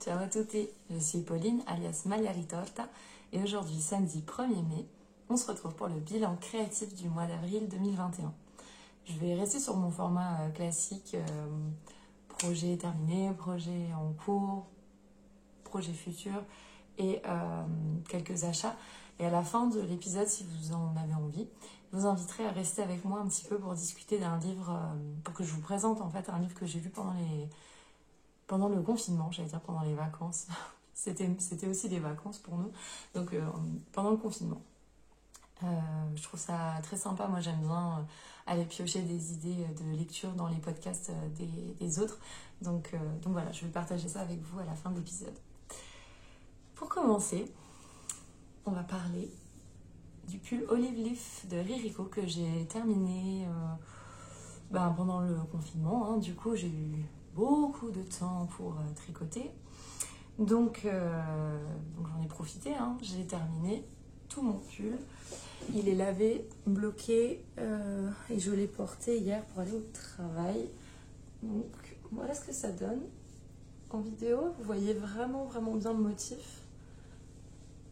Ciao a tutti, je suis Pauline alias Maglia Ritorta et aujourd'hui samedi 1er mai, on se retrouve pour le bilan créatif du mois d'avril 2021. Je vais rester sur mon format classique, projet terminé, projet en cours, projet futur et quelques achats. Et à la fin de l'épisode, si vous en avez envie, je vous inviterai à rester avec moi un petit peu pour discuter d'un livre, pour que je vous présente en fait un livre que j'ai lu pendant le confinement, j'allais dire pendant les vacances. C'était aussi des vacances pour nous, donc pendant le confinement. Je trouve ça très sympa, moi j'aime bien aller piocher des idées de lecture dans les podcasts des autres. Donc voilà, je vais partager ça avec vous à la fin de l'épisode. Pour commencer, on va parler du pull Olive Leaf de Ririko que j'ai terminé pendant le confinement. Du coup, j'ai eu beaucoup de temps pour tricoter. Donc j'en ai profité. J'ai terminé tout mon pull. Il est lavé, bloqué et je l'ai porté hier pour aller au travail. Donc voilà ce que ça donne. En vidéo, vous voyez vraiment bien le motif.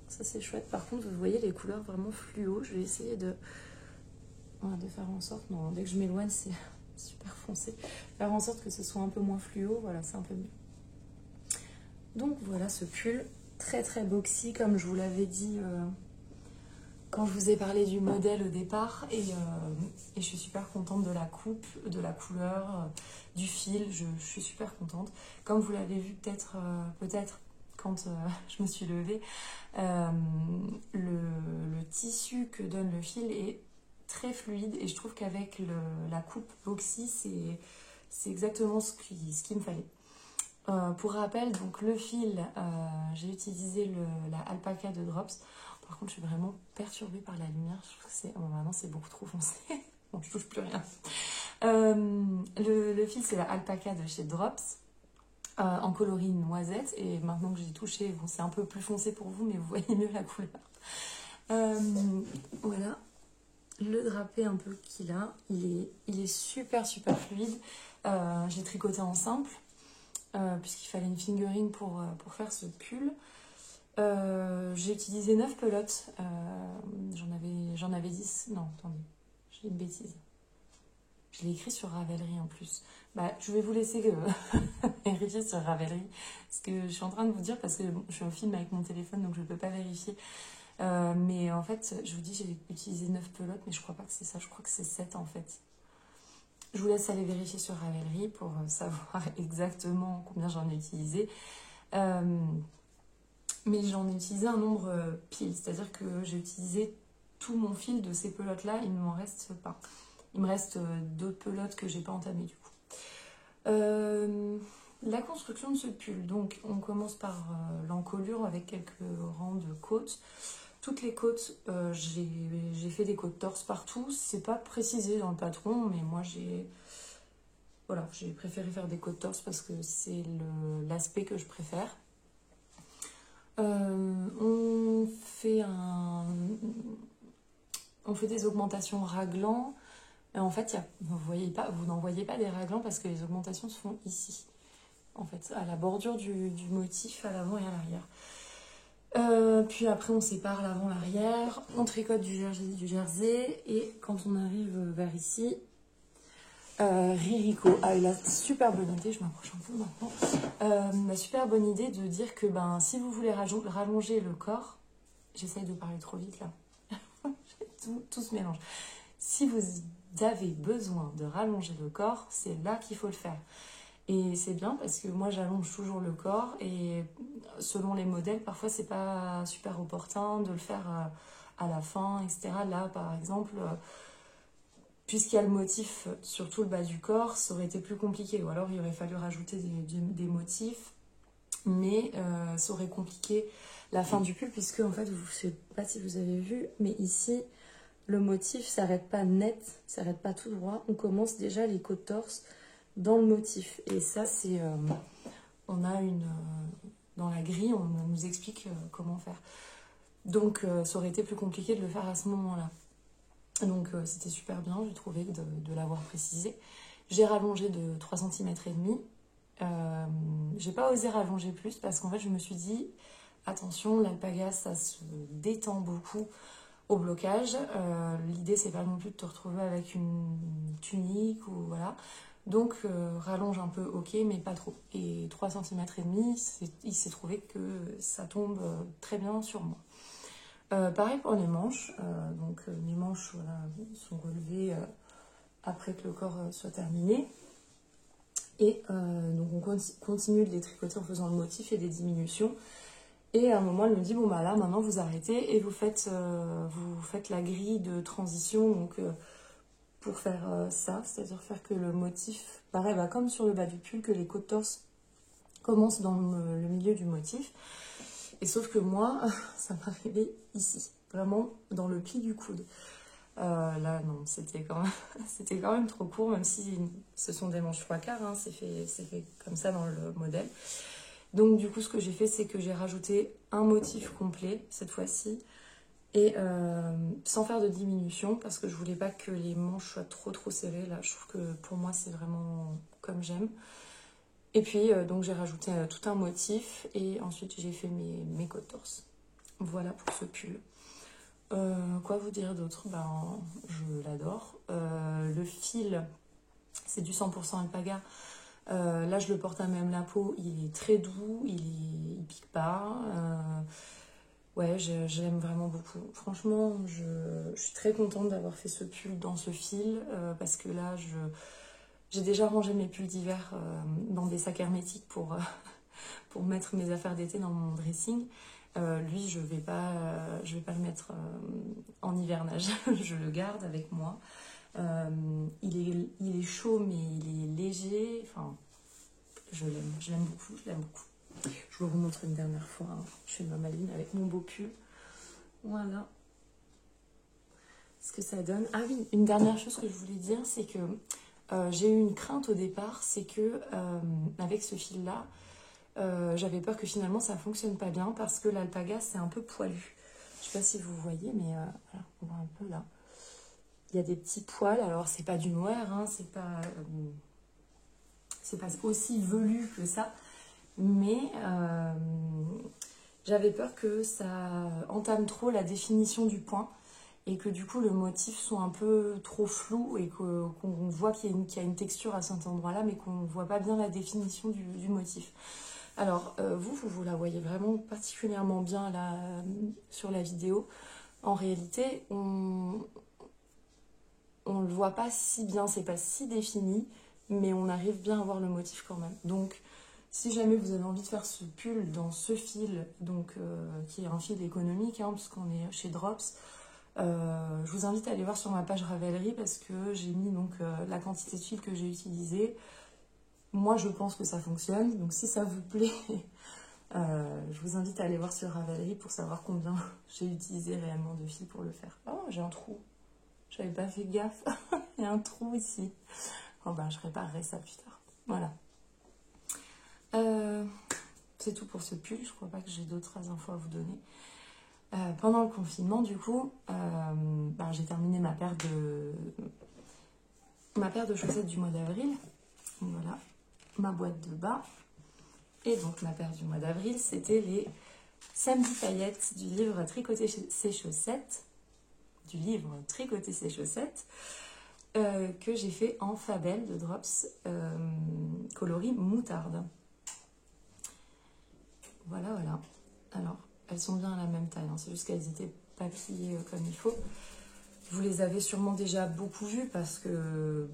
Ça c'est chouette. Par contre, vous voyez les couleurs vraiment fluo. Je vais essayer de faire en sorte, non, dès que je m'éloigne, c'est super foncé. Faire en sorte que ce soit un peu moins fluo, voilà, c'est un peu mieux. Donc voilà ce pull, très boxy, comme je vous l'avais dit quand je vous ai parlé du modèle au départ. Et je suis super contente de la coupe, de la couleur, du fil, je suis super contente. Comme vous l'avez vu peut-être quand je me suis levée, le tissu que donne le fil est très fluide et je trouve qu'avec la coupe boxy, c'est exactement ce qu'il me fallait. Pour rappel, donc le fil, j'ai utilisé la alpaca de Drops. Par contre, je suis vraiment perturbée par la lumière. Je trouve que maintenant c'est beaucoup trop foncé. Bon, je touche plus rien. Le fil, c'est la alpaca de chez Drops. En coloris noisette, et maintenant que j'ai touché, bon, c'est un peu plus foncé pour vous, mais vous voyez mieux la couleur. Voilà le drapé un peu qu'il a, il est super fluide. J'ai tricoté en simple puisqu'il fallait une fingering pour faire ce pull. J'ai utilisé 9 pelotes, j'en avais 10, non attendez, j'ai une bêtise. Je l'ai écrit sur Ravelry en plus. Je vais vous laisser vérifier sur Ravelry ce que je suis en train de vous dire parce que je suis au film avec mon téléphone donc je ne peux pas vérifier. Mais en fait, je vous dis, j'ai utilisé 9 pelotes, mais je crois pas que c'est ça. Je crois que c'est 7 en fait. Je vous laisse aller vérifier sur Ravelry pour savoir exactement combien j'en ai utilisé. Mais j'en ai utilisé un nombre pile, c'est-à-dire que j'ai utilisé tout mon fil de ces pelotes-là, il ne m'en reste pas. Il me reste d'autres pelotes que j'ai pas entamées du coup. La construction de ce pull, donc on commence par l'encolure avec quelques rangs de côtes. Toutes les côtes, j'ai fait des côtes torse partout. C'est pas précisé dans le patron, mais moi j'ai préféré faire des côtes torse parce que c'est l'aspect que je préfère. On fait des augmentations raglan. Et en fait, vous n'en voyez pas des raglans parce que les augmentations se font ici. En fait, à la bordure du motif, à l'avant et à l'arrière. Puis après, on sépare l'avant, l'arrière. On tricote du jersey. Et quand on arrive vers ici, Ririko a eu la super bonne idée, je m'approche un peu maintenant, la super bonne idée de dire que si vous voulez rallonger le corps, j'essaye de parler trop vite là, tout se mélange. Si vous avez besoin de rallonger le corps, c'est là qu'il faut le faire. Et c'est bien parce que moi j'allonge toujours le corps et selon les modèles, parfois c'est pas super opportun de le faire à la fin, etc. Là par exemple, puisqu'il y a le motif sur tout le bas du corps, ça aurait été plus compliqué. Ou alors il aurait fallu rajouter des motifs, mais ça aurait compliqué la fin du pull puisque en fait, je ne sais pas si vous avez vu, mais ici, le motif ne s'arrête pas net, ne s'arrête pas tout droit. On commence déjà les côtes torse dans le motif. Et ça, c'est... on a dans la grille, on nous explique comment faire. Donc, ça aurait été plus compliqué de le faire à ce moment-là. Donc, c'était super bien, j'ai trouvé de l'avoir précisé. J'ai rallongé de 3 cm et demi. J'ai pas osé rallonger plus parce qu'en fait je me suis dit attention, l'alpaga ça se détend beaucoup au blocage. L'idée c'est pas non plus de te retrouver avec une tunique ou voilà. Donc rallonge un peu, ok, mais pas trop. Et 3 cm et demi, il s'est trouvé que ça tombe très bien sur moi. Pareil pour les manches. Donc mes manches voilà, sont relevées après que le corps soit terminé. Et donc on continue de les tricoter en faisant le motif et des diminutions. Et à un moment, elle me dit, bon bah là, maintenant vous arrêtez et vous faites la grille de transition donc, pour faire ça, c'est-à-dire faire que le motif, pareil, bah, comme sur le bas du pull, que les côtes torse commencent dans le milieu du motif. Et sauf que moi, ça m'arrivait ici, vraiment dans le pli du coude. Là, non, c'était quand même trop court, même si ce sont des manches 3/4, hein, c'est fait comme ça dans le modèle. Donc du coup, ce que j'ai fait, c'est que j'ai rajouté un motif complet, cette fois-ci, et sans faire de diminution, parce que je voulais pas que les manches soient trop serrées. Là, je trouve que pour moi, c'est vraiment comme j'aime. Et puis, donc j'ai rajouté tout un motif, et ensuite j'ai fait mes côtes torse. Voilà pour ce pull. Quoi vous dire d'autre? Ben, je l'adore. Le fil, c'est du 100% alpaga. Là, je le porte à même la peau. Il est très doux, il pique pas. Ouais, je l'aime vraiment beaucoup. Franchement, je suis très contente d'avoir fait ce pull dans ce fil parce que là, j'ai déjà rangé mes pulls d'hiver dans des sacs hermétiques pour mettre mes affaires d'été dans mon dressing. Lui, je vais pas le mettre en hivernage. Je le garde avec moi. Il est chaud, mais il est léger. Enfin, je l'aime beaucoup, je l'aime beaucoup. Je vous remontre une dernière fois. Hein. Je fais ma maline avec mon beau pull. Voilà ce que ça donne. Ah oui, une dernière chose que je voulais dire, c'est que j'ai eu une crainte au départ, c'est que avec ce fil-là, j'avais peur que finalement ça fonctionne pas bien parce que l'alpaga c'est un peu poilu. Je sais pas si vous voyez, mais voilà, on voit un peu là. Il y a des petits poils, alors c'est pas du mohair, hein, c'est pas aussi velu que ça, mais j'avais peur que ça entame trop la définition du point et que du coup le motif soit un peu trop flou et qu'on voit qu'il y a une texture à cet endroit-là, mais qu'on ne voit pas bien la définition du motif. Alors, vous la voyez vraiment particulièrement bien là, sur la vidéo. En réalité, on ne le voit pas si bien, c'est pas si défini, mais on arrive bien à voir le motif quand même. Donc, si jamais vous avez envie de faire ce pull dans ce fil, donc, qui est un fil économique, hein, puisqu'on est chez Drops, je vous invite à aller voir sur ma page Ravelry parce que j'ai mis donc, la quantité de fil que j'ai utilisée. Moi, je pense que ça fonctionne. Donc, si ça vous plaît, je vous invite à aller voir sur Ravelry pour savoir combien j'ai utilisé réellement de fil pour le faire. Oh, j'ai un trou. J'avais pas fait gaffe. Il y a un trou ici. Oh, ben, je réparerai ça plus tard. Voilà. C'est tout pour ce pull. Je crois pas que j'ai d'autres infos à vous donner. Pendant le confinement, du coup, ben, j'ai terminé ma paire de chaussettes du mois d'avril. Voilà. Ma boîte de bas. Et donc ma paire du mois d'avril, c'était les samedis paillettes du livre Tricoter ses chaussettes, que j'ai fait en Fabelle de Drops coloris moutarde. Voilà. Alors, elles sont bien à la même taille, hein, c'est juste qu'elles étaient pas pliées comme il faut. Vous les avez sûrement déjà beaucoup vues parce que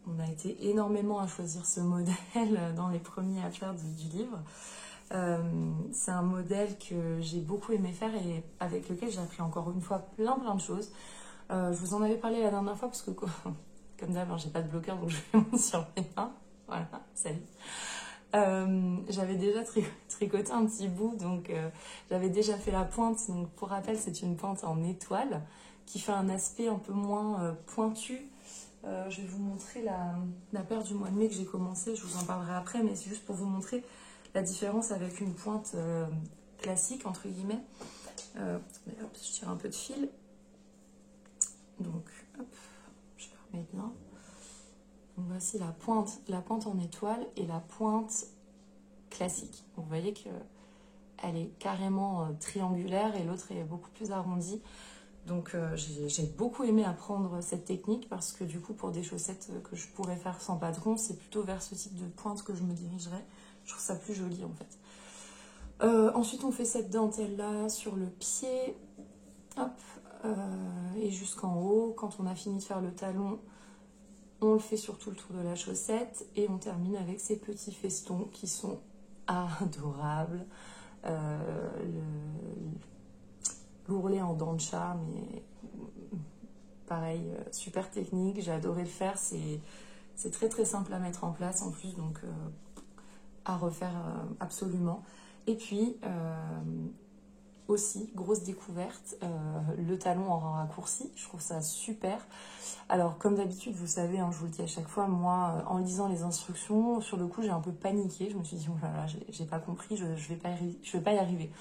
on a été énormément à choisir ce modèle dans les premiers à faire du livre. C'est un modèle que j'ai beaucoup aimé faire et avec lequel j'ai appris encore une fois plein de choses. Je vous en avais parlé la dernière fois parce que comme d'hab, j'ai pas de bloqueur donc je vais m'en surveiller un. Voilà, salut. J'avais déjà tricoté un petit bout, donc j'avais déjà fait la pointe. Donc pour rappel, c'est une pointe en étoile qui fait un aspect un peu moins pointu. Je vais vous montrer la paire du mois de mai que j'ai commencé, je vous en parlerai après, mais c'est juste pour vous montrer la différence avec une pointe classique, entre guillemets. Hop, je tire un peu de fil. Donc, hop, je remets bien. Donc voici la pointe en étoile et la pointe classique. Vous voyez qu'elle est carrément triangulaire et l'autre est beaucoup plus arrondie. Donc j'ai beaucoup aimé apprendre cette technique parce que du coup pour des chaussettes que je pourrais faire sans patron, c'est plutôt vers ce type de pointe que je me dirigerais. Je trouve ça plus joli en fait. Ensuite on fait cette dentelle là sur le pied, hop, et jusqu'en haut. Quand on a fini de faire le talon, on le fait sur tout le tour de la chaussette et on termine avec ces petits festons qui sont adorables. L'ourlet en dent de chat, mais pareil, super technique, j'ai adoré le faire, c'est très très simple à mettre en place en plus, donc à refaire absolument. Et puis aussi, grosse découverte, le talon en raccourci, je trouve ça super. Alors comme d'habitude, vous savez, hein, je vous le dis à chaque fois, moi en lisant les instructions, sur le coup j'ai un peu paniqué, je me suis dit, oh là là, j'ai pas compris, je vais pas y arriver.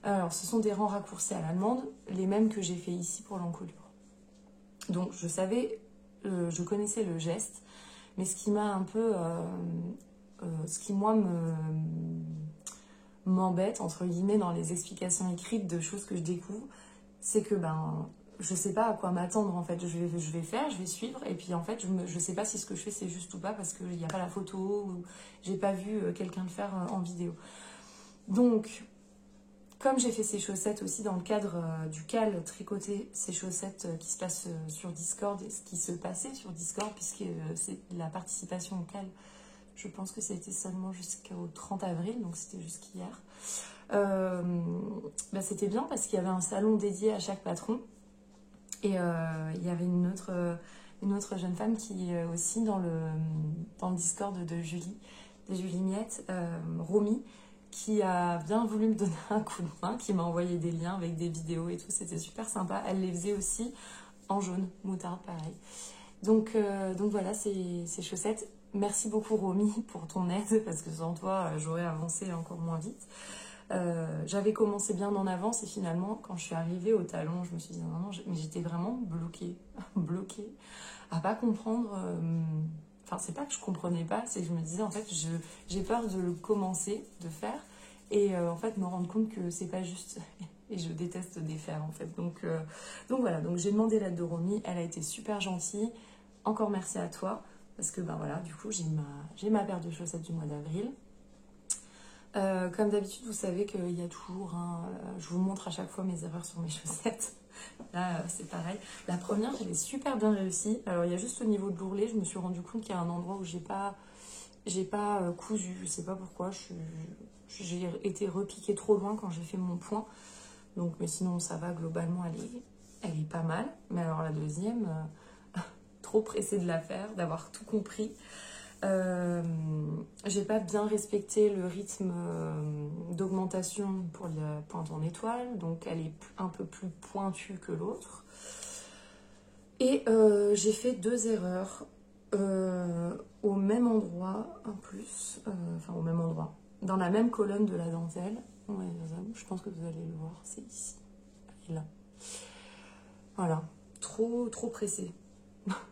Alors, ce sont des rangs raccourcis à l'allemande, les mêmes que j'ai fait ici pour l'encolure. Donc, je savais, je connaissais le geste, mais ce qui m'a un peu, ce qui moi m'embête entre guillemets dans les explications écrites de choses que je découvre, c'est que je sais pas à quoi m'attendre en fait. Je vais faire, je vais suivre, et puis en fait, je sais pas si ce que je fais c'est juste ou pas parce qu'il n'y a pas la photo ou j'ai pas vu quelqu'un le faire en vidéo. Donc comme j'ai fait ces chaussettes aussi dans le cadre du CAL tricoté, ces chaussettes qui se passent sur Discord, et ce qui se passait sur Discord, puisque c'est la participation au CAL, je pense que ça a été seulement jusqu'au 30 avril, donc c'était jusqu'hier. C'était bien parce qu'il y avait un salon dédié à chaque patron, et il y avait une autre jeune femme qui est aussi dans le Discord de Julie Miette, Romy, qui a bien voulu me donner un coup de main, qui m'a envoyé des liens avec des vidéos et tout, c'était super sympa. Elle les faisait aussi en jaune, moutarde, pareil. Donc voilà, ces chaussettes. Merci beaucoup Romy pour ton aide, parce que sans toi, j'aurais avancé encore moins vite. J'avais commencé bien en avance et finalement, quand je suis arrivée au talon, je me suis dit non, mais j'étais vraiment bloquée, à pas comprendre... Enfin, c'est pas que je comprenais pas, c'est que je me disais, en fait, j'ai peur de le commencer, de faire, et en fait, me rendre compte que c'est pas juste. Et je déteste défaire, en fait. Donc voilà, donc j'ai demandé l'aide de Romy, elle a été super gentille. Encore merci à toi, parce que, voilà, du coup, j'ai ma paire de chaussettes du mois d'avril. Comme d'habitude, vous savez qu'il y a toujours, je vous montre à chaque fois mes erreurs sur mes chaussettes. Là, c'est pareil. La première, je l'ai super bien réussi. Alors, il y a juste au niveau de l'ourlet, je me suis rendu compte qu'il y a un endroit où j'ai pas cousu. Je sais pas pourquoi. J'ai été repiquée trop loin quand j'ai fait mon point. Donc, mais sinon, ça va. Globalement, elle est pas mal. Mais alors, la deuxième, trop pressée de la faire, d'avoir tout compris. J'ai pas bien respecté le rythme d'augmentation pour la pointe en étoile, donc elle est un peu plus pointue que l'autre. Et j'ai fait 2 erreurs au même endroit en plus, enfin au même endroit, dans la même colonne de la dentelle. Ouais, je pense que vous allez le voir, c'est ici et là. Voilà, trop pressée.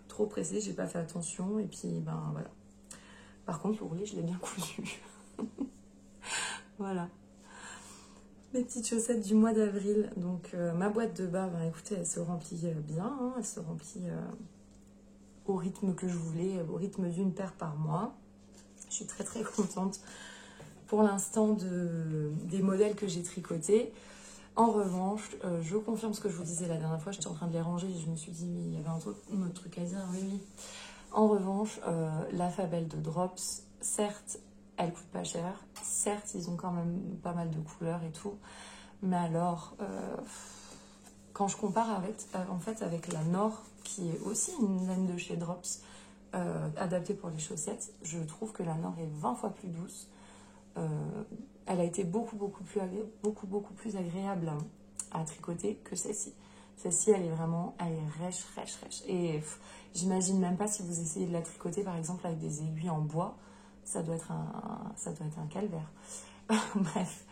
Trop pressée, j'ai pas fait attention et puis voilà. Par contre, l'ourlet, je l'ai bien cousu. Voilà. Mes petites chaussettes du mois d'avril. Donc, ma boîte de bas, écoutez, elle se remplit bien. Hein, elle se remplit au rythme que je voulais, au rythme d'une paire par mois. Je suis très contente pour l'instant des modèles que j'ai tricotés. En revanche, je confirme ce que je vous disais la dernière fois. J'étais en train de les ranger et je me suis dit, mais il y avait un autre truc à dire. Oui. En revanche, la Fabelle de Drops, certes, elle coûte pas cher. Certes, ils ont quand même pas mal de couleurs et tout. Mais alors, quand je compare avec la Nord, qui est aussi une laine de chez Drops, adaptée pour les chaussettes, je trouve que la Nord est 20 fois plus douce. Elle a été beaucoup plus agréable à tricoter que celle-ci. Celle-ci, elle est rêche. Et j'imagine même pas si vous essayez de la tricoter, par exemple, avec des aiguilles en bois, ça doit être un calvaire. Bref,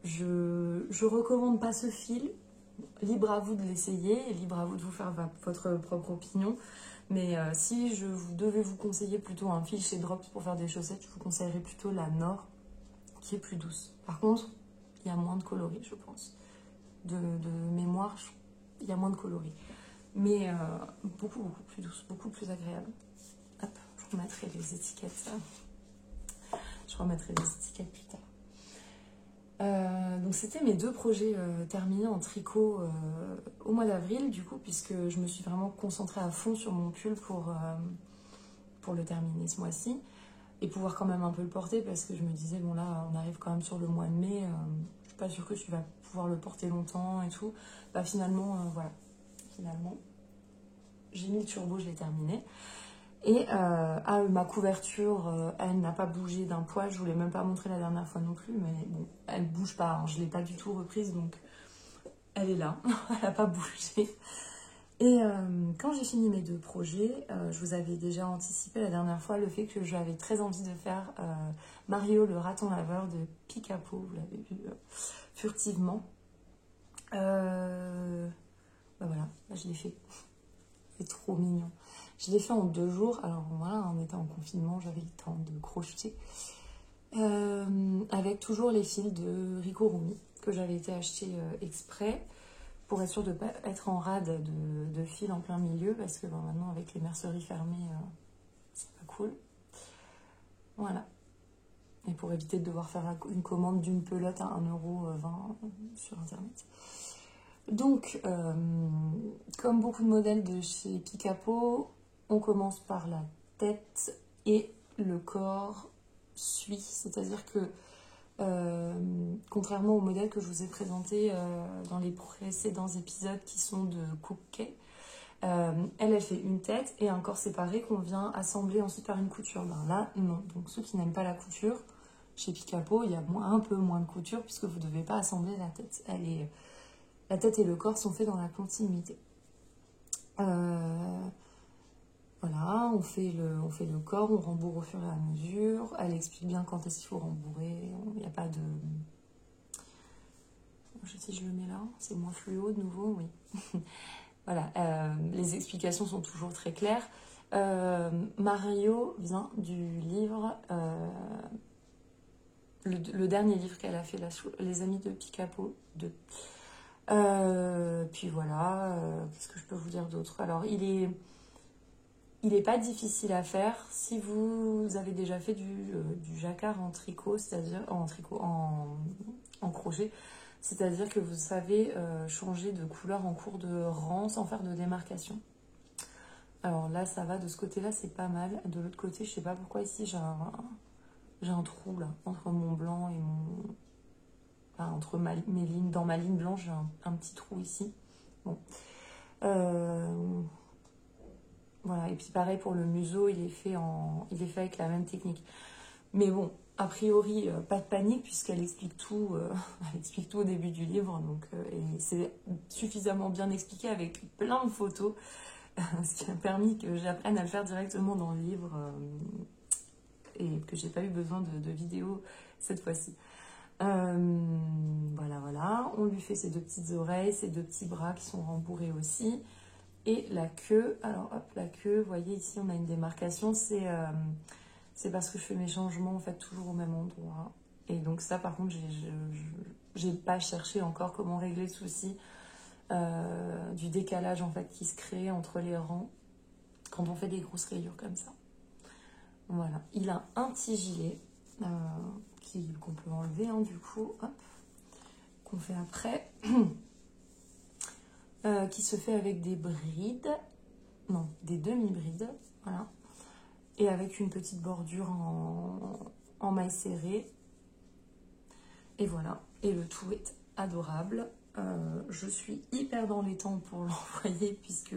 je recommande pas ce fil. Libre à vous de l'essayer, et libre à vous de vous faire votre propre opinion. Mais si je devais vous conseiller plutôt un fil chez Drops pour faire des chaussettes, je vous conseillerais plutôt la Nord, qui est plus douce. Par contre, il y a moins de coloris, je pense. De mémoire, il y a moins de coloris. Mais beaucoup plus douce, beaucoup plus agréable. Hop, je remettrai les étiquettes. Je remettrai les étiquettes plus tard. Donc c'était mes 2 projets terminés en tricot au mois d'avril, du coup, puisque je me suis vraiment concentrée à fond sur mon pull pour le terminer ce mois-ci et pouvoir quand même un peu le porter, parce que je me disais, bon là, on arrive quand même sur le mois de mai, je suis pas sûre que tu vas pouvoir le porter longtemps et tout. Bah finalement, voilà, finalement, j'ai mis le turbo, je l'ai terminé. Et ma couverture, elle n'a pas bougé d'un poil. Je voulais même pas montrer la dernière fois non plus, mais bon, elle bouge pas, hein. Je l'ai pas du tout reprise, donc elle est là. Elle n'a pas bougé. Et quand j'ai fini mes 2 projets, je vous avais déjà anticipé la dernière fois le fait que j'avais très envie de faire Mario le raton laveur de Picapo. Vous l'avez vu furtivement. Bah voilà, là, je l'ai fait. C'est trop mignon. Je l'ai fait en 2 jours. Alors voilà, on était en confinement, j'avais le temps de crocheter. Avec toujours les fils de Rico Rumi que j'avais été acheter exprès pour être sûre de ne pas être en rade de fils en plein milieu, parce que maintenant avec les merceries fermées, c'est pas cool. Voilà. Et pour éviter de devoir faire une commande d'une pelote à 1,20 € sur internet. Donc, comme beaucoup de modèles de chez Picapo, on commence par la tête et le corps suit. C'est-à-dire que, contrairement au modèle que je vous ai présenté dans les précédents épisodes qui sont de Cookie, elle fait une tête et un corps séparé qu'on vient assembler ensuite par une couture. Ben là, non. Donc, ceux qui n'aiment pas la couture, chez Picapo, il y a un peu moins de couture puisque vous ne devez pas assembler la tête. La tête et le corps sont faits dans la continuité. Voilà, on fait le corps, on rembourre au fur et à mesure. Elle explique bien quand est-ce qu'il faut rembourrer. Il n'y a pas de... Si je le mets là, c'est moins fluo de nouveau, oui. Voilà, les explications sont toujours très claires. Mario vient du livre... le dernier livre qu'elle a fait, Les Amis de Picapo 2. Puis voilà, qu'est-ce que je peux vous dire d'autre? Alors, il est pas difficile à faire si vous avez déjà fait du jacquard en tricot, c'est-à-dire en crochet, c'est-à-dire que vous savez changer de couleur en cours de rang sans faire de démarcation. Alors là, ça va, de ce côté-là, c'est pas mal. De l'autre côté, je sais pas pourquoi ici, j'ai un trou là, entre mon blanc et mon... Enfin, entre mes lignes, dans ma ligne blanche, j'ai un petit trou ici. Bon. Voilà, et puis pareil pour le museau, il est fait avec la même technique. Mais bon, a priori, pas de panique puisqu'elle explique tout, elle explique tout au début du livre, donc et c'est suffisamment bien expliqué avec plein de photos, ce qui a permis que j'apprenne à le faire directement dans le livre et que j'ai pas eu besoin de vidéo cette fois-ci. Voilà, on lui fait ses 2 petites oreilles, ses 2 petits bras qui sont rembourrés aussi. Et la queue, alors hop, la queue, vous voyez ici on a une démarcation, c'est parce que je fais mes changements en fait toujours au même endroit. Et donc ça par contre, j'ai pas cherché encore comment régler le souci du décalage en fait qui se crée entre les rangs quand on fait des grosses rayures comme ça. Voilà, il a un petit gilet qu'on peut enlever hein, du coup, hop, qu'on fait après. Qui se fait avec des brides, non, des demi-brides, voilà, et avec une petite bordure en maille serrée. Et voilà, et le tout est adorable. Je suis hyper dans les temps pour l'envoyer puisque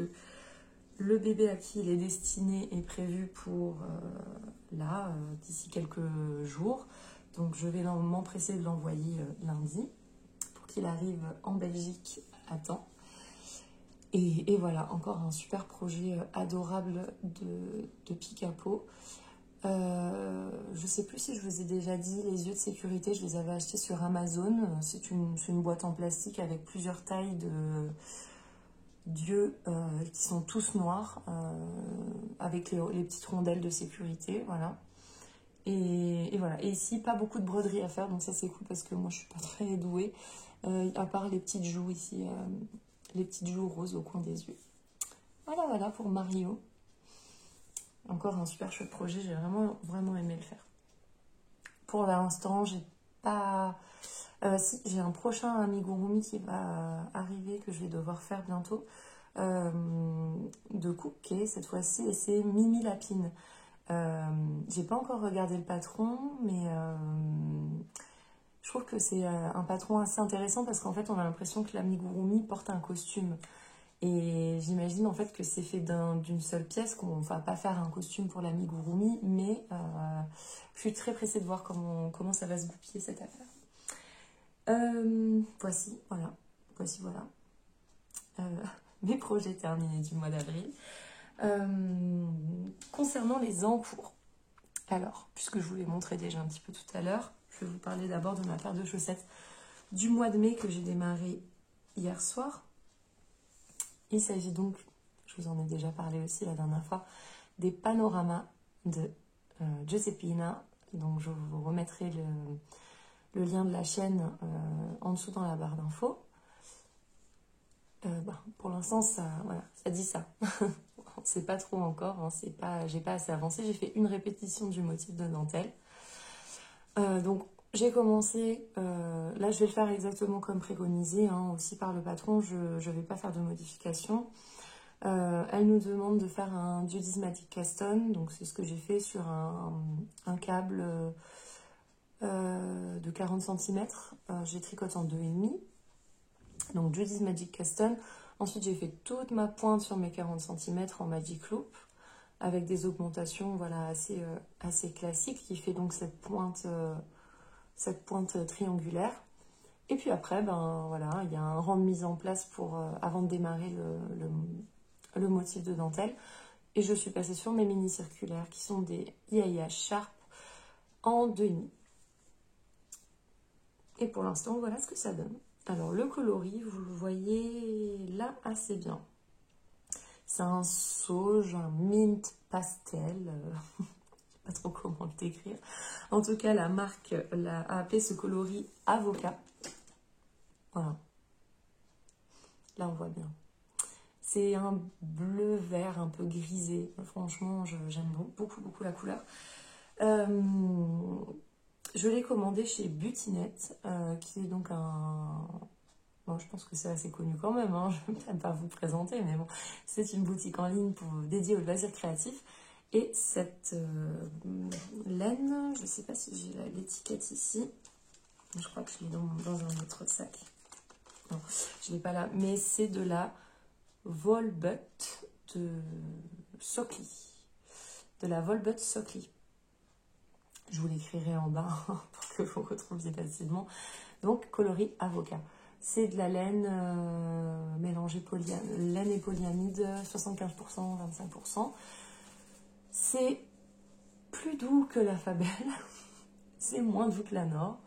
le bébé à qui il est destiné est prévu pour d'ici quelques jours. Donc je vais m'empresser de l'envoyer lundi pour qu'il arrive en Belgique à temps. Et voilà, encore un super projet adorable de Picapo. Je sais plus si je vous ai déjà dit, les yeux de sécurité, je les avais achetés sur Amazon. C'est une boîte en plastique avec plusieurs tailles d'yeux qui sont tous noirs, avec les petites rondelles de sécurité, voilà. Et voilà. Et ici, pas beaucoup de broderie à faire, donc ça c'est cool parce que moi je suis pas très douée, à part les petites joues ici, les petites joues roses au coin des yeux. Voilà, voilà pour Mario. Encore un super chouette projet, j'ai vraiment aimé le faire. Pour l'instant, j'ai pas... si, j'ai un prochain amigurumi qui va arriver, que je vais devoir faire bientôt, de cookie cette fois-ci, et c'est Mimi Lapine. J'ai pas encore regardé le patron, mais je trouve que c'est un patron assez intéressant parce qu'en fait, on a l'impression que l'amigurumi porte un costume. Et j'imagine en fait que c'est fait d'une seule pièce, qu'on va pas faire un costume pour l'amigurumi, mais je suis très pressée de voir comment ça va se goupiller cette affaire. Voici, voilà. Voici, voilà. Mes projets terminés du mois d'avril. Concernant les encours, alors, puisque je vous l'ai montré déjà un petit peu tout à l'heure, je vais vous parler d'abord de ma paire de chaussettes du mois de mai que j'ai démarré hier soir. Il s'agit donc, je vous en ai déjà parlé aussi la dernière fois, des panoramas de Giuseppina. Donc je vous remettrai le lien de la chaîne en dessous dans la barre d'infos. Pour l'instant, ça dit ça. On ne sait pas trop encore, hein, j'ai pas assez avancé. J'ai fait une répétition du motif de dentelle. Donc j'ai commencé, là je vais le faire exactement comme préconisé, hein, aussi par le patron, je ne vais pas faire de modification. Elle nous demande de faire un Duodismatic Caston, donc c'est ce que j'ai fait sur un câble de 40 cm. J'ai tricoté en 2,5. Donc Duodismatic Caston. Ensuite j'ai fait toute ma pointe sur mes 40 cm en Magic Loop, avec des augmentations voilà, assez classiques, qui fait donc cette pointe triangulaire. Et puis après, voilà, il y a un rang de mise en place avant de démarrer le motif de dentelle. Et je suis passée sur mes mini circulaires qui sont des IAIA Sharp en 2,5. Et pour l'instant, voilà ce que ça donne. Alors le coloris, vous le voyez là assez bien. C'est un sauge, un mint pastel. Je ne sais pas trop comment le décrire. En tout cas, la marque a appelé ce coloris Avocat. Voilà. Là, on voit bien. C'est un bleu vert un peu grisé. Franchement, j'aime beaucoup la couleur. Je l'ai commandé chez Butinette, qui est donc un... Bon, je pense que c'est assez connu quand même, hein. Je ne vais peut-être pas vous présenter, mais bon, c'est une boutique en ligne dédiée aux loisirs créatifs. Et cette laine, je ne sais pas si j'ai l'étiquette ici. Je crois que je l'ai dans un autre sac. Non, je ne l'ai pas là. Mais c'est de la Volbut de Socli. De la Volbut Socli. Je vous l'écrirai en bas pour que vous retrouviez facilement. Donc, coloris Avocat. C'est de la laine mélangée laine et polyamide, 75%, 25%. C'est plus doux que la Fabelle. C'est moins doux que la Nord.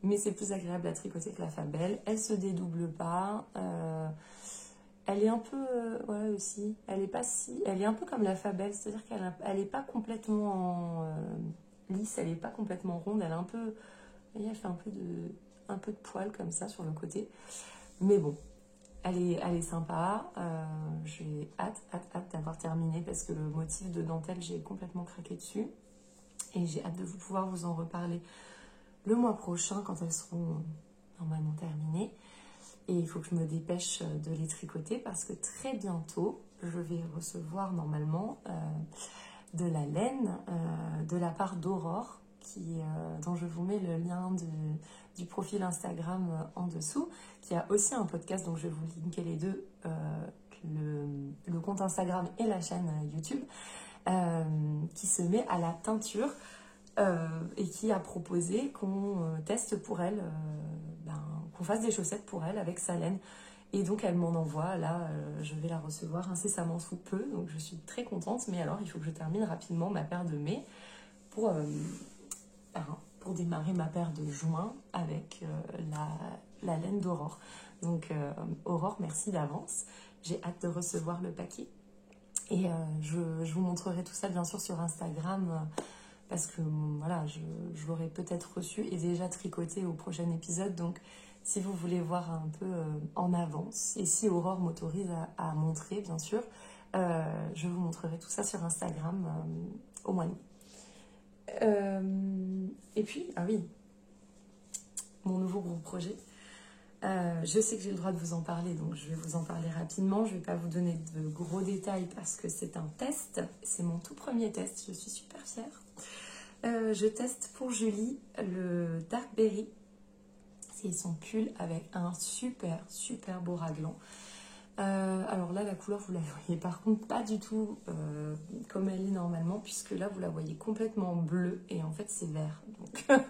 Mais c'est plus agréable à tricoter que la Fabelle. Elle se dédouble pas. Elle est un peu... voilà aussi. Elle est un peu comme la Fabelle. C'est-à-dire qu'elle n'est pas complètement lisse. Elle n'est pas complètement ronde. Elle est un peu... Vous voyez, elle fait un peu de poil comme ça sur le côté. Mais bon, elle est sympa. J'ai hâte d'avoir terminé parce que le motif de dentelle, j'ai complètement craqué dessus. Et j'ai hâte de pouvoir vous en reparler le mois prochain quand elles seront normalement terminées. Et il faut que je me dépêche de les tricoter parce que très bientôt, je vais recevoir normalement de la laine de la part d'Aurore, dont je vous mets le lien du profil Instagram en dessous, qui a aussi un podcast, donc je vais vous linker les deux, le compte Instagram et la chaîne YouTube, qui se met à la teinture et qui a proposé qu'on teste pour elle, qu'on fasse des chaussettes pour elle avec sa laine. Et donc elle m'en envoie, là je vais la recevoir incessamment sous peu, donc je suis très contente. Mais alors il faut que je termine rapidement ma paire de mai pour pour démarrer ma paire de juin avec la laine d'Aurore. Donc Aurore, merci d'avance. J'ai hâte de recevoir le paquet. Et je vous montrerai tout ça bien sûr sur Instagram parce que voilà, je l'aurai peut-être reçu et déjà tricoté au prochain épisode. Donc si vous voulez voir un peu en avance et si Aurore m'autorise à montrer bien sûr, je vous montrerai tout ça sur Instagram au mois de mai. Et puis, ah oui, mon nouveau gros projet. Je sais que j'ai le droit de vous en parler, donc je vais vous en parler rapidement. Je ne vais pas vous donner de gros détails parce que c'est un test. C'est mon tout premier test, je suis super fière. Je teste pour Julie le Dark Berry. C'est son pull avec un super beau raglan. Alors là, la couleur, vous la voyez par contre pas du tout comme elle est normalement, puisque là, vous la voyez complètement bleue et en fait, c'est vert. Donc là,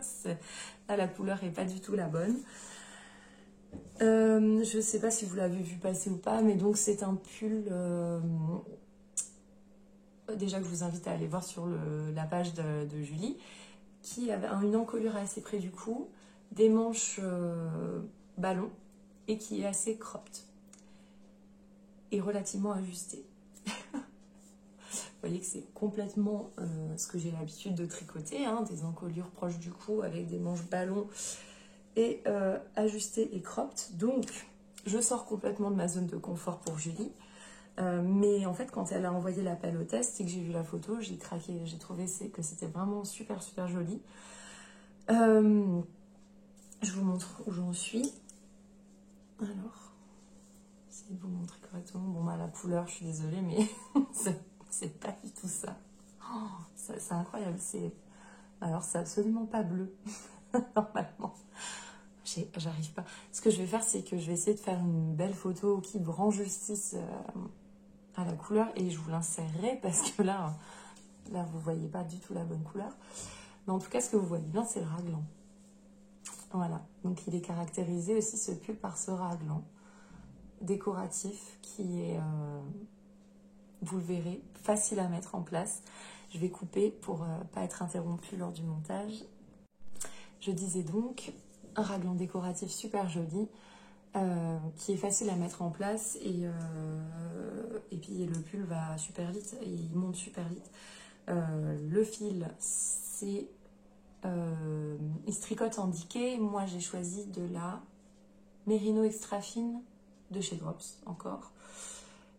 la couleur est pas du tout la bonne. Je sais pas si vous l'avez vu passer ou pas, mais donc c'est un pull déjà que je vous invite à aller voir sur la page de Julie, qui avait une encolure assez près du cou, des manches ballon et qui est assez cropped et relativement ajustée. Vous voyez que c'est complètement ce que j'ai l'habitude de tricoter, hein, des encolures proches du cou avec des manches ballon et ajustées et cropped. Donc je sors complètement de ma zone de confort pour Julie. Mais en fait, quand elle a envoyé l'appel au test et que j'ai vu la photo, j'ai craqué. J'ai trouvé que c'était vraiment super joli. Je vous montre où j'en suis. Alors, essayez de vous montrer correctement. Bon, bah, la couleur, je suis désolée, mais c'est pas du tout ça. Oh, c'est incroyable. Alors, c'est absolument pas bleu, normalement. J'arrive pas. Ce que je vais faire, c'est que je vais essayer de faire une belle photo qui rend justice à la couleur et je vous l'insérerai parce que là vous voyez pas du tout la bonne couleur, mais en tout cas ce que vous voyez bien c'est le raglan. Voilà, donc il est caractérisé aussi ce pull par ce raglan décoratif qui est vous le verrez, facile à mettre en place. Je vais couper pour pas être interrompue lors du montage. Je disais donc un raglan décoratif super joli qui est facile à mettre en place et puis le pull va super vite et il monte super vite. Le fil, il se tricote en diquet. Moi j'ai choisi de la Merino extra fine de chez Drops encore.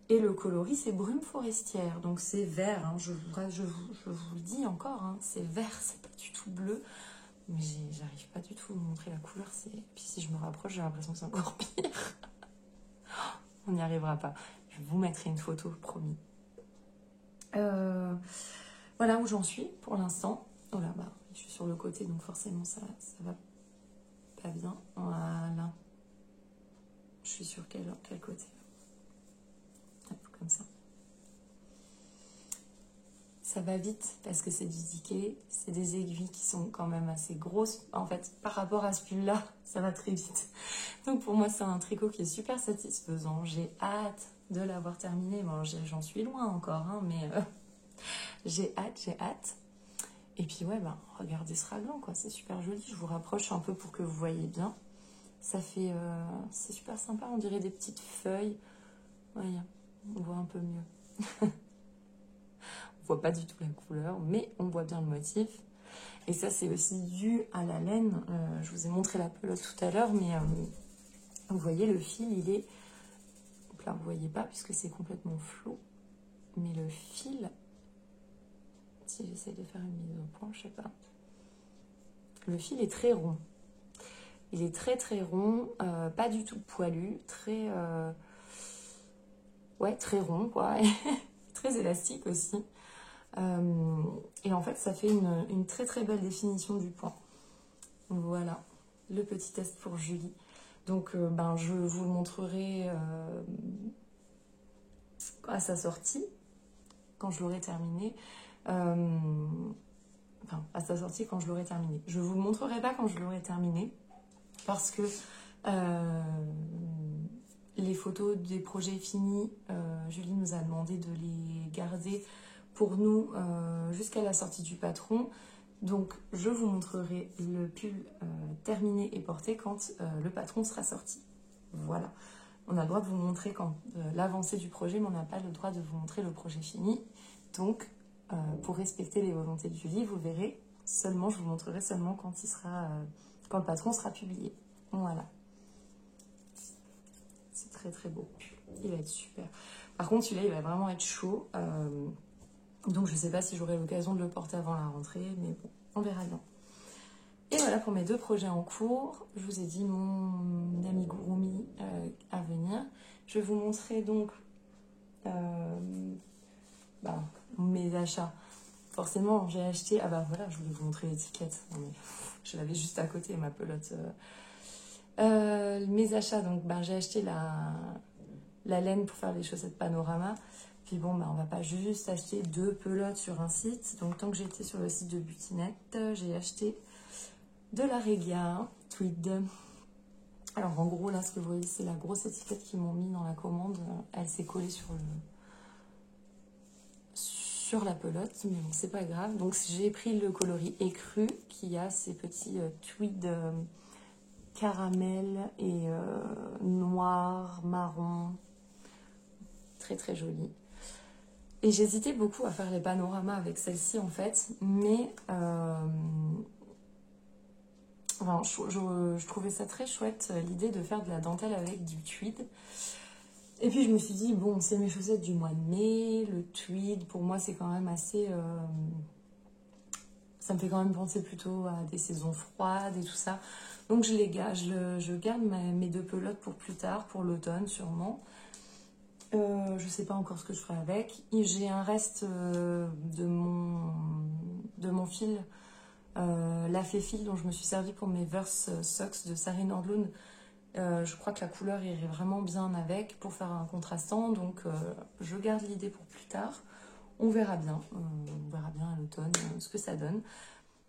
Et le coloris c'est brume forestière, donc c'est vert, hein, je vous le dis encore, hein, c'est vert, c'est pas du tout bleu. Mais j'arrive pas du tout à vous montrer la couleur. Puis si je me rapproche, j'ai l'impression que c'est encore pire. On n'y arrivera pas. Je vous mettrai une photo, promis. Voilà où j'en suis pour l'instant. Oh là, bah, je suis sur le côté, donc forcément ça va pas bien. Voilà. Je suis sur quel côté? Hop, comme ça. Ça va vite parce que c'est du diquet, c'est des aiguilles qui sont quand même assez grosses. En fait, par rapport à ce pull-là, ça va très vite. Donc pour moi, c'est un tricot qui est super satisfaisant. J'ai hâte de l'avoir terminé. Bon, j'en suis loin encore, hein, mais j'ai hâte. Et puis ouais, bah, regardez ce raglan, quoi. C'est super joli. Je vous rapproche un peu pour que vous voyez bien. Ça fait... c'est super sympa. On dirait des petites feuilles. Voyez, on voit un peu mieux. On voit pas du tout la couleur, mais on voit bien le motif. Et ça, c'est aussi dû à la laine. Je vous ai montré la pelote tout à l'heure, mais vous voyez, le fil, il est... Donc là, vous voyez pas, puisque c'est complètement flou. Mais le fil... Si j'essaie de faire une mise au point, je sais pas. Le fil est très rond. Il est très rond, pas du tout poilu, très... ouais, très rond, quoi. Très élastique aussi. Et en fait, ça fait une très belle définition du point. Voilà, le petit test pour Julie. Donc, je vous le montrerai à sa sortie, quand je l'aurai terminé. Enfin, à sa sortie, quand je l'aurai terminé. Je ne vous le montrerai pas quand je l'aurai terminé, parce que les photos des projets finis, Julie nous a demandé de les garder pour nous jusqu'à la sortie du patron. Donc, je vous montrerai le pull terminé et porté quand le patron sera sorti. Voilà. On a le droit de vous montrer quand l'avancée du projet, mais on n'a pas le droit de vous montrer le projet fini. Donc, pour respecter les volontés de Julie, vous verrez seulement, je vous montrerai seulement quand il sera, quand le patron sera publié. Voilà. C'est très très beau. Il va être super. Par contre, celui-là, il va vraiment être chaud. Donc, je ne sais pas si j'aurai l'occasion de le porter avant la rentrée, mais bon, on verra bien. Et voilà pour mes 2 projets en cours. Je vous ai dit mon amigurumi à venir. Je vais vous montrer donc mes achats. Forcément, j'ai acheté... Ah bah voilà, je voulais vous montrer l'étiquette. Je l'avais juste à côté, ma pelote. Mes achats, donc j'ai acheté la laine pour faire les chaussettes panorama. Puis bon, on va pas juste acheter 2 pelotes sur un site. Donc tant que j'étais sur le site de Butinette, j'ai acheté de la Regia Tweed. Alors en gros, là, ce que vous voyez, c'est la grosse étiquette qu'ils m'ont mis dans la commande. Elle s'est collée sur la pelote, mais bon, c'est pas grave. Donc j'ai pris le coloris écru qui a ces petits tweed caramel et noir, marron. Très très joli. Et j'hésitais beaucoup à faire les panoramas avec celle-ci en fait, mais enfin, je trouvais ça très chouette l'idée de faire de la dentelle avec du tweed. Et puis je me suis dit, bon, c'est mes chaussettes du mois de mai, le tweed, pour moi c'est quand même assez... ça me fait quand même penser plutôt à des saisons froides et tout ça. Donc je garde mes 2 pelotes pour plus tard, pour l'automne sûrement. Je sais pas encore ce que je ferai avec. J'ai un reste de mon fil, la fil dont je me suis servi pour mes Verse Socks de Sarah Nordlund. Je crois que la couleur irait vraiment bien avec pour faire un contrastant. Donc je garde l'idée pour plus tard. On verra bien à l'automne ce que ça donne.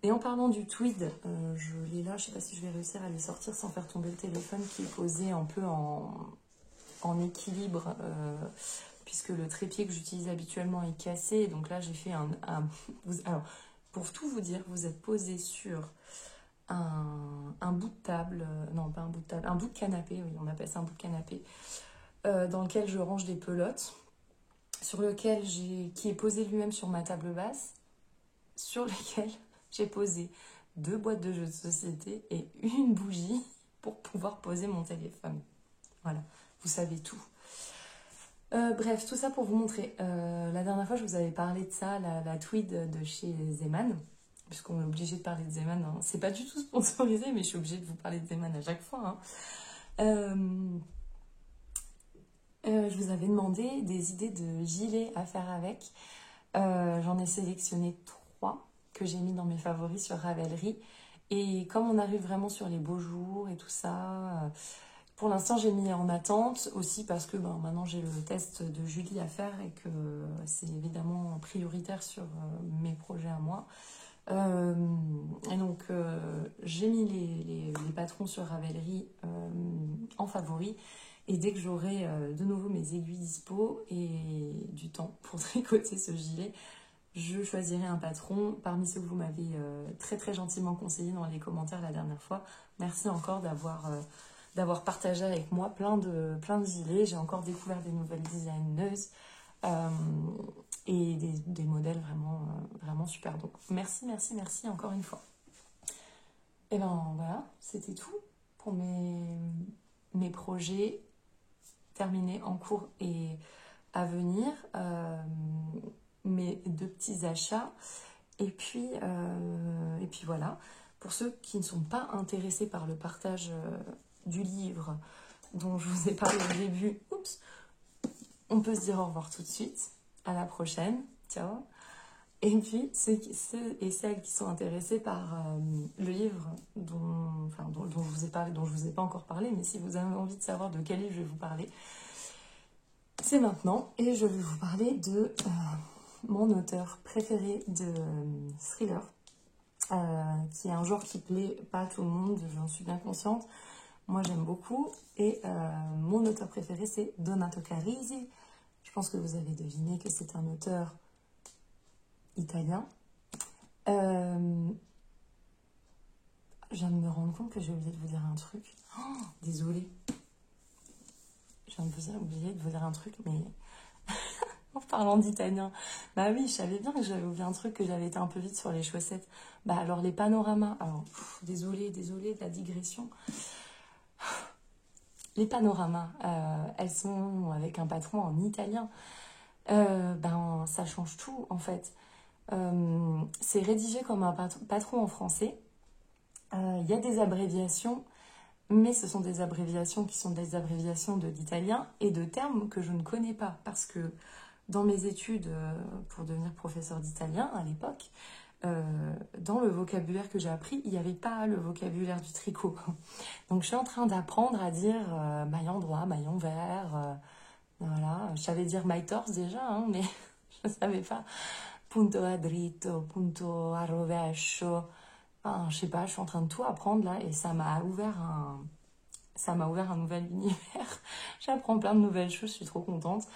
Et en parlant du tweed, je l'ai là, je sais pas si je vais réussir à les sortir sans faire tomber le téléphone qui est posé un peu en équilibre, puisque le trépied que j'utilise habituellement est cassé. Donc là, j'ai fait alors, pour tout vous dire, vous êtes posé sur un bout de table, non pas un bout de table, un bout de canapé, oui, on appelle ça un bout de canapé, dans lequel je range des pelotes, sur lequel qui est posé lui-même sur ma table basse, sur lequel j'ai posé 2 boîtes de jeux de société et une bougie pour pouvoir poser mon téléphone. Voilà, vous savez tout. Bref, tout ça pour vous montrer. La dernière fois, je vous avais parlé de ça, la tweed de chez Zeman, puisqu'on est obligé de parler de Zeman. Hein. C'est pas du tout sponsorisé, mais je suis obligée de vous parler de Zeman à chaque fois. Hein. Je vous avais demandé des idées de gilets à faire avec. J'en ai sélectionné 3 que j'ai mis dans mes favoris sur Ravelry. Et comme on arrive vraiment sur les beaux jours et tout ça, pour l'instant j'ai mis en attente aussi parce que maintenant j'ai le test de Julie à faire et que c'est évidemment prioritaire sur mes projets à moi. Et donc j'ai mis les patrons sur Ravelry en favoris. Et dès que j'aurai de nouveau mes aiguilles dispo et du temps pour tricoter ce gilet, je choisirai un patron parmi ceux que vous m'avez très très gentiment conseillé dans les commentaires la dernière fois. Merci encore d'avoir partagé avec moi plein de gilets. J'ai encore découvert des nouvelles designeuses et des modèles vraiment super. Donc merci encore une fois. Et ben voilà, c'était tout pour mes projets terminés en cours et à venir, mes 2 petits achats et puis voilà, pour ceux qui ne sont pas intéressés par le partage du livre dont je vous ai parlé au début, on peut se dire au revoir tout de suite, à la prochaine, ciao. Et puis ceux et celles qui sont intéressés par le livre dont je vous ai parlé, dont je vous ai pas encore parlé, mais si vous avez envie de savoir de quel livre je vais vous parler, c'est maintenant. Et je vais vous parler de mon auteur préféré de thriller, qui est un genre qui plaît pas à tout le monde, j'en suis bien consciente. Moi j'aime beaucoup. Et mon auteur préféré c'est Donato Carisi. Je pense que vous avez deviné que c'est un auteur italien. Euh, je viens de me rendre compte que j'ai oublié de vous dire un truc. Oh, désolée. Je viens de vous oublier de vous dire un truc, mais en parlant d'italien, bah oui, je savais bien que j'avais oublié un truc, que j'avais été un peu vite sur les chaussettes. Bah alors les panoramas, alors désolée de la digression. Les panoramas, elles sont avec un patron en italien. Ben ça change tout en fait. C'est rédigé comme un patron en français. Il y a des abréviations, mais ce sont des abréviations qui sont des abréviations de l'italien et de termes que je ne connais pas parce que dans mes études pour devenir professeur d'italien à l'époque, dans le vocabulaire que j'ai appris, il n'y avait pas le vocabulaire du tricot. Donc je suis en train d'apprendre à dire maillon droit, maillon vert, voilà. Je savais dire my torse déjà, hein, mais je ne savais pas punto a dritto, punto a rovescio. Enfin, je sais pas, je suis en train de tout apprendre là et ça m'a ouvert un nouvel univers. J'apprends plein de nouvelles choses, je suis trop contente.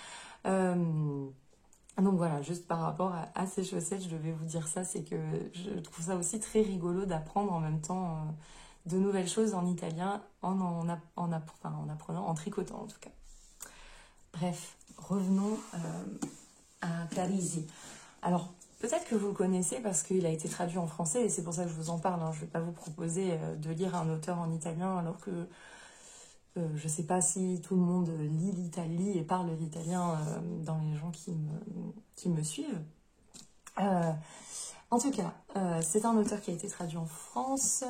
Donc voilà, juste par rapport à ces chaussettes, je devais vous dire ça, c'est que je trouve ça aussi très rigolo d'apprendre en même temps de nouvelles choses en italien en apprenant, en tricotant en tout cas. Bref, revenons à Carisi. Alors, peut-être que vous le connaissez parce qu'il a été traduit en français et c'est pour ça que je vous en parle. Hein. Je ne vais pas vous proposer de lire un auteur en italien alors que je ne sais pas si tout le monde lit l'Italie et parle l'italien dans les gens qui me suivent. En tout cas, c'est un auteur qui a été traduit en France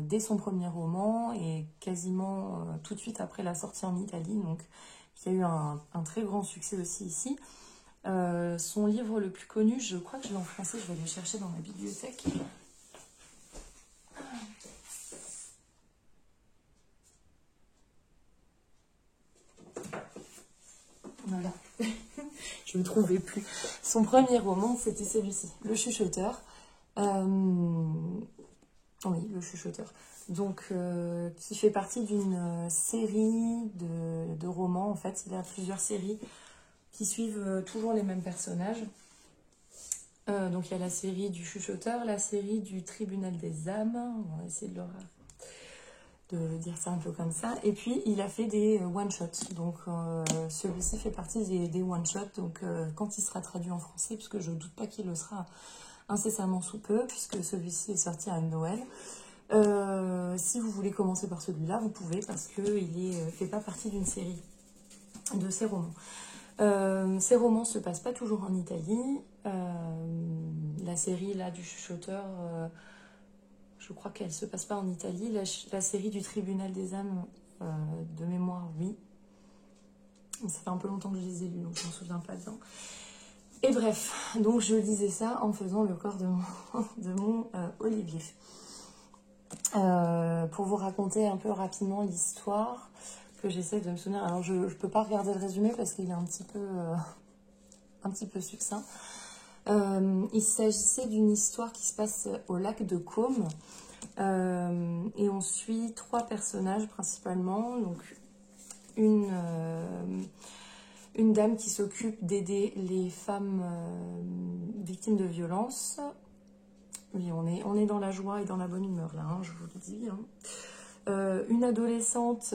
dès son premier roman et quasiment tout de suite après la sortie en Italie, donc qui a eu un très grand succès aussi ici. Son livre le plus connu, je crois que je l'ai en français, je vais le chercher dans ma bibliothèque. Voilà, je ne me trouvais plus. Son premier roman, c'était celui-ci, Le Chuchoteur. Oui, Le Chuchoteur. Donc, qui fait partie d'une série de romans. En fait, il y a plusieurs séries qui suivent toujours les mêmes personnages. Donc, il y a la série du Chuchoteur, la série du Tribunal des âmes. On va essayer de dire ça un peu comme ça. Et puis, il a fait des one-shots. Donc, celui-ci fait partie des one-shots. Donc, quand il sera traduit en français, parce que je ne doute pas qu'il le sera incessamment sous peu, puisque celui-ci est sorti à Noël. Si vous voulez commencer par celui-là, vous pouvez, parce qu'il ne fait pas partie d'une série de ces romans. Ces romans ne se passent pas toujours en Italie. La série là, du Chuchoteur... je crois qu'elle ne se passe pas en Italie. La série du Tribunal des âmes, de mémoire, oui. Ça fait un peu longtemps que je les ai lus, donc je ne m'en souviens pas bien. Et bref, donc je lisais ça en faisant le corps de mon Olivier. Pour vous raconter un peu rapidement l'histoire que j'essaie de me souvenir. Alors je ne peux pas regarder le résumé parce qu'il est un petit peu succinct. Il s'agissait d'une histoire qui se passe au lac de Caume et on suit 3 personnages principalement. Donc une dame qui s'occupe d'aider les femmes victimes de violences. Oui, on est dans la joie et dans la bonne humeur là, hein, je vous le dis. Hein. Une adolescente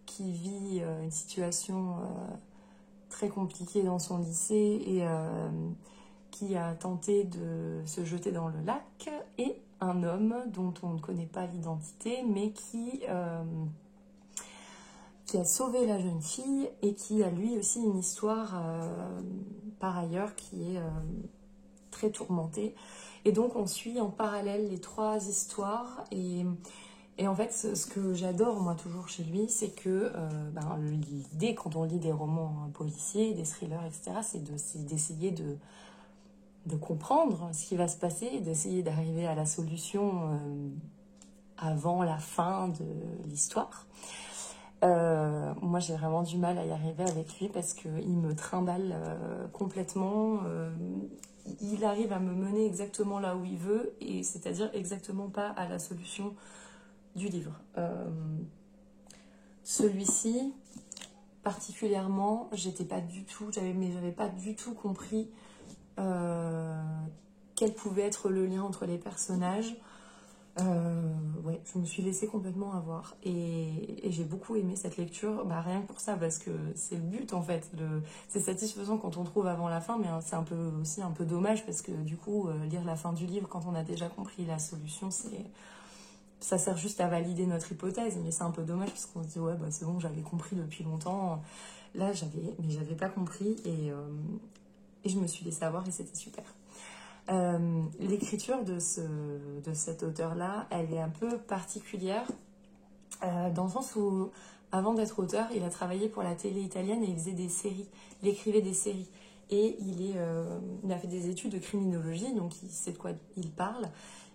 qui vit une situation très compliquée dans son lycée et qui a tenté de se jeter dans le lac, et un homme dont on ne connaît pas l'identité, mais qui a sauvé la jeune fille et qui a lui aussi une histoire par ailleurs qui est très tourmentée. Et donc on suit en parallèle les 3 histoires et en fait ce que j'adore moi toujours chez lui, c'est que l'idée quand on lit des romans policiers, des thrillers, etc., c'est d'essayer de comprendre ce qui va se passer, d'essayer d'arriver à la solution avant la fin de l'histoire. Moi j'ai vraiment du mal à y arriver avec lui parce qu'il me trimballe complètement. Il arrive à me mener exactement là où il veut, et c'est-à-dire exactement pas à la solution du livre. Celui-ci, particulièrement, j'avais pas du tout compris quel pouvait être le lien entre les personnages. Ouais, je me suis laissée complètement avoir et j'ai beaucoup aimé cette lecture, rien que pour ça, parce que c'est le but en fait. C'est satisfaisant quand on trouve avant la fin, mais c'est aussi un peu dommage parce que du coup, lire la fin du livre quand on a déjà compris la solution, ça sert juste à valider notre hypothèse, mais c'est un peu dommage parce qu'on se dit ouais, c'est bon, j'avais compris depuis longtemps. Là, j'avais pas compris et je me suis laissée avoir et c'était super. L'écriture de cet auteur-là, elle est un peu particulière dans le sens où, avant d'être auteur, il a travaillé pour la télé italienne et il faisait des séries. Il écrivait des séries. Et il a fait des études de criminologie, donc il sait de quoi il parle.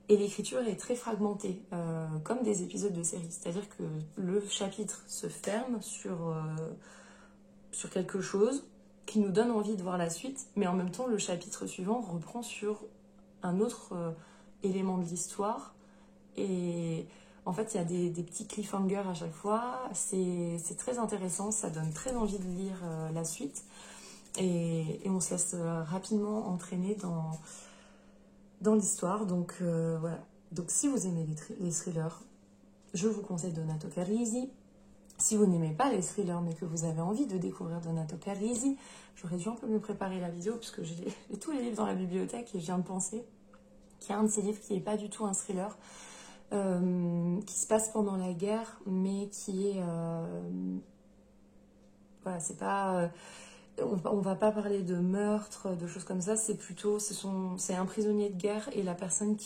Et l'écriture est très fragmentée, comme des épisodes de série. C'est-à-dire que le chapitre se ferme sur quelque chose qui nous donne envie de voir la suite, mais en même temps, le chapitre suivant reprend sur un autre élément de l'histoire. Et en fait, il y a des petits cliffhangers à chaque fois. C'est très intéressant, ça donne très envie de lire la suite. Et on se laisse rapidement entraîner dans l'histoire. Donc voilà. Donc si vous aimez les thrillers, je vous conseille Donato Carrisi. Si vous n'aimez pas les thrillers mais que vous avez envie de découvrir Donato Carrisi, j'aurais dû un peu mieux préparer la vidéo puisque j'ai tous les livres dans la bibliothèque et je viens de penser qu'il y a un de ces livres qui n'est pas du tout un thriller, qui se passe pendant la guerre, mais qui est... voilà, c'est pas... on va pas parler de meurtre, de choses comme ça, c'est plutôt... c'est un prisonnier de guerre et la personne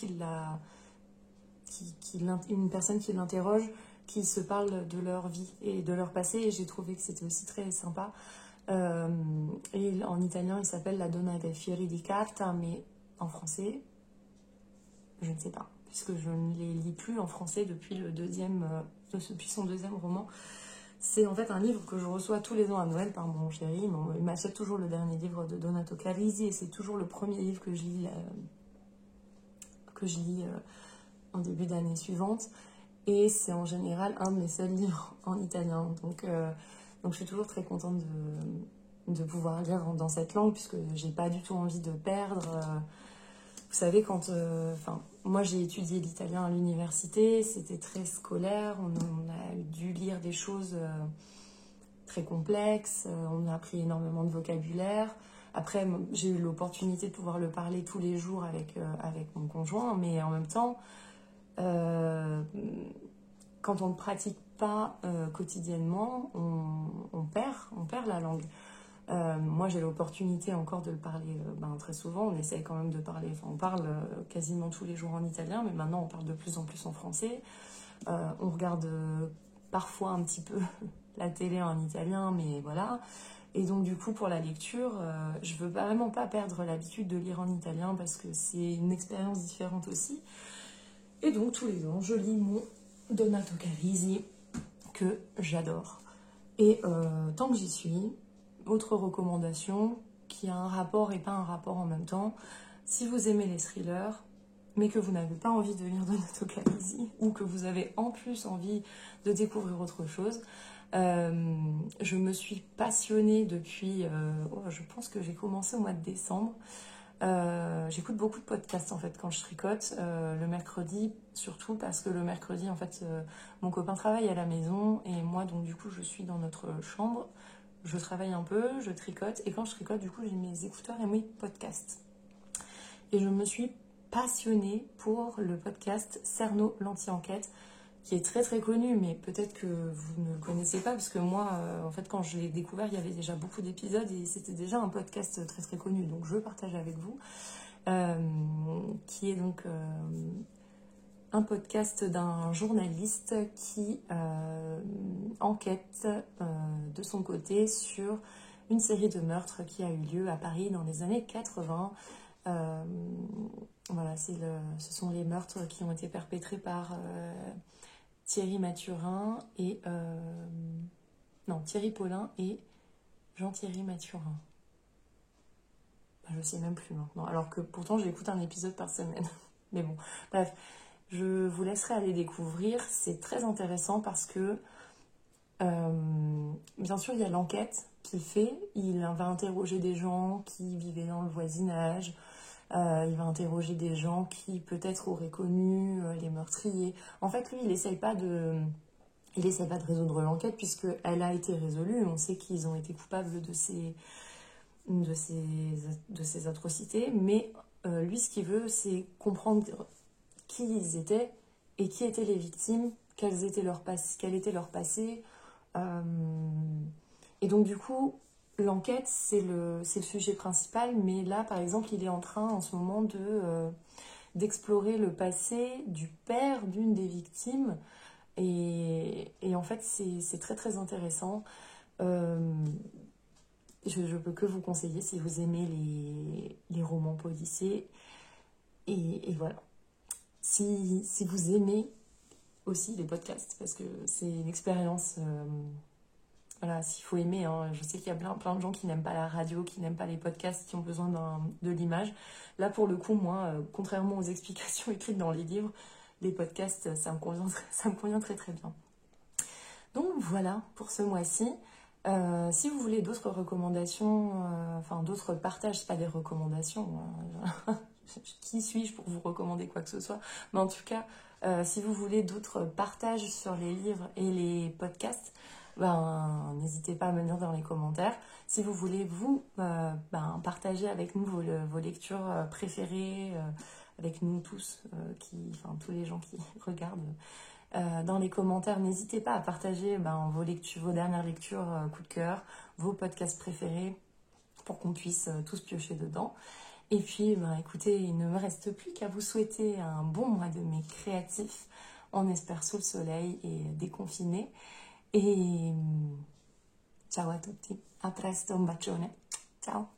une personne qui l'interroge, qui se parle de leur vie et de leur passé, et j'ai trouvé que c'était aussi très sympa. Et en italien, il s'appelle La Donna dei fiori di carta, mais en français, je ne sais pas, puisque je ne les lis plus en français depuis depuis son deuxième roman. C'est en fait un livre que je reçois tous les ans à Noël par mon chéri. Il m'achète toujours le dernier livre de Donato Carrisi et c'est toujours le premier livre que je lis en début d'année suivante. Et c'est en général un de mes seuls livres en italien. Donc je suis toujours très contente de pouvoir lire dans cette langue, puisque j'ai pas du tout envie de perdre. Vous savez, moi j'ai étudié l'italien à l'université, c'était très scolaire, on a dû lire des choses très complexes, on a appris énormément de vocabulaire. Après, j'ai eu l'opportunité de pouvoir le parler tous les jours avec mon conjoint, mais en même temps, quand on ne pratique pas quotidiennement, on perd la langue. Moi, j'ai l'opportunité encore de le parler très souvent. On essaye quand même de parler. On parle quasiment tous les jours en italien, mais maintenant, on parle de plus en plus en français. On regarde parfois un petit peu la télé en italien, mais voilà. Et donc, du coup, pour la lecture, je veux vraiment pas perdre l'habitude de lire en italien parce que c'est une expérience différente aussi. Et donc, tous les ans, je lis mon Donato Carrisi, que j'adore. Et tant que j'y suis... Autre recommandation, qui a un rapport et pas un rapport en même temps. Si vous aimez les thrillers, mais que vous n'avez pas envie de lire Donato Carrisi, ou que vous avez en plus envie de découvrir autre chose, je me suis passionnée depuis... je pense que j'ai commencé au mois de décembre. J'écoute beaucoup de podcasts en fait quand je tricote, le mercredi surtout parce que le mercredi en fait mon copain travaille à la maison et moi donc du coup je suis dans notre chambre. Je travaille un peu, je tricote, et quand je tricote, du coup, j'ai mes écouteurs et mes podcasts. Et je me suis passionnée pour le podcast Cerno l'anti-enquête, qui est très très connu, mais peut-être que vous ne le connaissez pas, parce que moi, en fait, quand je l'ai découvert, il y avait déjà beaucoup d'épisodes, et c'était déjà un podcast très très connu, donc je partage avec vous, qui est donc... un podcast d'un journaliste qui enquête de son côté sur une série de meurtres qui a eu lieu à Paris dans les années 80. Voilà, ce sont les meurtres qui ont été perpétrés par Thierry Mathurin et... Thierry Paulin et Jean-Thierry Mathurin. Je sais même plus maintenant, alors que pourtant j'écoute un épisode par semaine. Mais bon, bref. Je vous laisserai aller découvrir, c'est très intéressant parce que Bien sûr, il y a l'enquête qu'il fait. Il va interroger des gens qui vivaient dans le voisinage. Il va interroger des gens qui peut-être auraient connu les meurtriers. En fait, lui, il essaye pas de résoudre l'enquête puisqu'elle a été résolue. On sait qu'ils ont été coupables de ces atrocités. Mais lui, ce qu'il veut, c'est comprendre qui ils étaient et qui étaient les victimes, quel était leur passé. Et donc, du coup, l'enquête, c'est le sujet principal. Mais là, par exemple, il est en train, en ce moment, d'explorer le passé du père d'une des victimes. Et en fait, c'est très, très intéressant. Je peux que vous conseiller si vous aimez les romans policiers. Et voilà. Si vous aimez aussi les podcasts, parce que c'est une expérience... voilà, s'il faut aimer, hein. Je sais qu'il y a plein de gens qui n'aiment pas la radio, qui n'aiment pas les podcasts, qui ont besoin de l'image. Là, pour le coup, moi, contrairement aux explications écrites dans les livres, les podcasts, ça me convient très très bien. Donc voilà pour ce mois-ci. Si vous voulez d'autres recommandations, enfin d'autres partages, pas des recommandations, hein. Qui suis-je pour vous recommander quoi que ce soit? Mais en tout cas, si vous voulez d'autres partages sur les livres et les podcasts, n'hésitez pas à me le dire dans les commentaires. Si vous voulez partager avec nous vos lectures préférées, avec nous tous, tous les gens qui regardent. Dans les commentaires, n'hésitez pas à partager vos dernières lectures, coup de cœur, vos podcasts préférés, pour qu'on puisse tous piocher dedans. Et puis, écoutez, il ne me reste plus qu'à vous souhaiter un bon mois de mai créatif. On espère sous le soleil et déconfiné. Et ciao a tutti, a presto, un bacione, ciao!